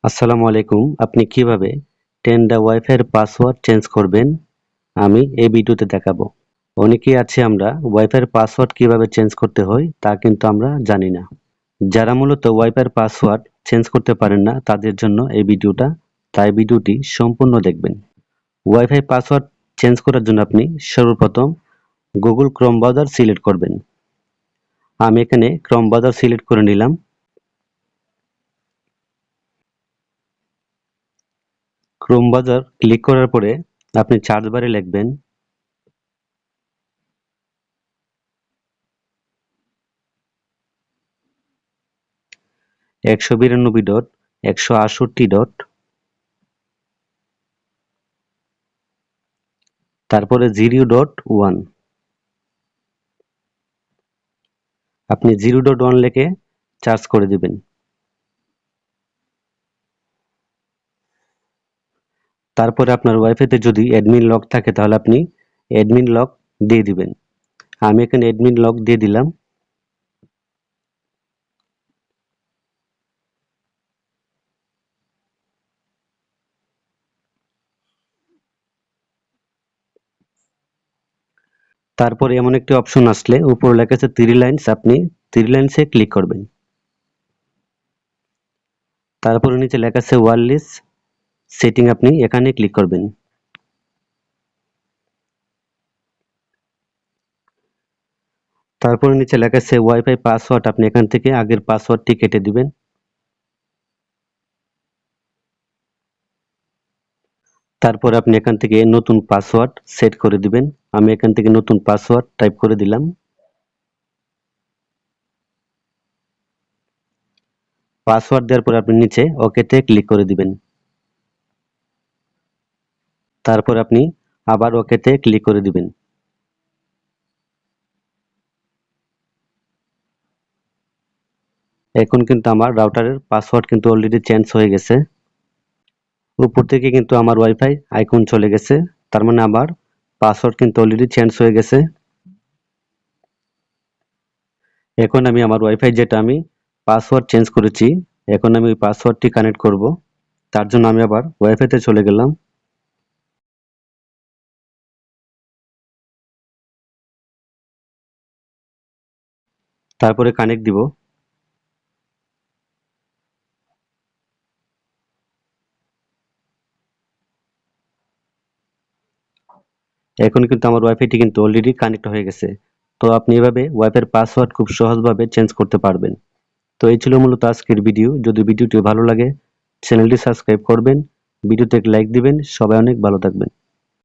আসসালামু আলাইকুম। আপনি কিভাবে টেন্ডা ওয়াইফাই এর পাসওয়ার্ড চেঞ্জ করবেন আমি এই ভিডিওতে দেখাবো। অনেকেই আছে আমরা ওয়াইফাই এর পাসওয়ার্ড কিভাবে চেঞ্জ করতে হয় তা কিন্তু আমরা জানি না। যারা মূলত ওয়াইফাই এর পাসওয়ার্ড চেঞ্জ করতে পারেন না তাদের জন্য এই ভিডিওটা, তাই ভিডিওটি সম্পূর্ণ দেখবেন। ওয়াইফাই পাসওয়ার্ড চেঞ্জ করার জন্য আপনি সর্বপ্রথম গুগল ক্রোম ব্রাউজার সিলেক্ট করবেন। আমি এখানে ক্রোম ব্রাউজার সিলেক্ট করে নিলাম। ক্রোম ব্রাউজার ক্লিক করার পরে আপনি সার্চ বারে লিখবেন 192.168. তারপরে 0.1 আপনি 0.1 লিখে সার্চ করে দিবেন। তারপরে আপনার ওয়াইফাইতে যদি অ্যাডমিন লক থাকে তাহলে আপনি অ্যাডমিন লক দিয়ে দিবেন। আমি এখানে অ্যাডমিন লক দিয়ে দিলাম। তারপরে এমন একটি অপশন আসলে উপরে লেখা আছে 3 লাইনস, আপনি 3 লাইনসে ক্লিক করবেন। তারপরে নিচে লেখা আছে ওয়্যারলেস সেটিং, আপনি এখানে ক্লিক করবেন। তারপরে নিচে লেখা আছে ওয়াইফাই পাসওয়ার্ড, আপনি এখান থেকে আগের পাসওয়ার্ডটি কেটে দিবেন। তারপরে আপনি এখান থেকে নতুন পাসওয়ার্ড সেট করে দিবেন। আমি এখান থেকে নতুন পাসওয়ার্ড টাইপ করে দিলাম। পাসওয়ার্ড দেওয়ার পরে আপনি নিচে ওকেতে ক্লিক করে দিবেন। তারপর আপনি আবার ওকেতে ক্লিক করে দিবেন। এখন কিন্তু আমার রাউটারের পাসওয়ার্ড কিন্তু অলরেডি চেঞ্জ হয়ে গেছে। উপর থেকে কিন্তু আমার ওয়াইফাই আইকন চলে গেছে, তার মানে আমার পাসওয়ার্ড কিন্তু অলরেডি চেঞ্জ হয়ে গেছে। এখন আমি আমার ওয়াইফাই যেটা আমি পাসওয়ার্ড চেঞ্জ করেছি, এখন আমি ওই পাসওয়ার্ডটি কানেক্ট করব। তার জন্য আমি আবার ওয়াইফাইতে চলে গেলাম। তারপরে কানেক্ট দিব। এখন কিন্তু আমার ওয়াইফাইটি কিন্তু অলরেডি কানেক্ট হয়ে গেছে। তো আপনি এভাবে ওয়াইফাইয়ের পাসওয়ার্ড খুব সহজভাবে চেঞ্জ করতে পারবেন। তো এই ছিল মূলত আজকের ভিডিও। যদি ভিডিওটি ভালো লাগে চ্যানেলটি সাবস্ক্রাইব করবেন, ভিডিওতে একটা লাইক দিবেন। সবাই অনেক ভালো থাকবেন।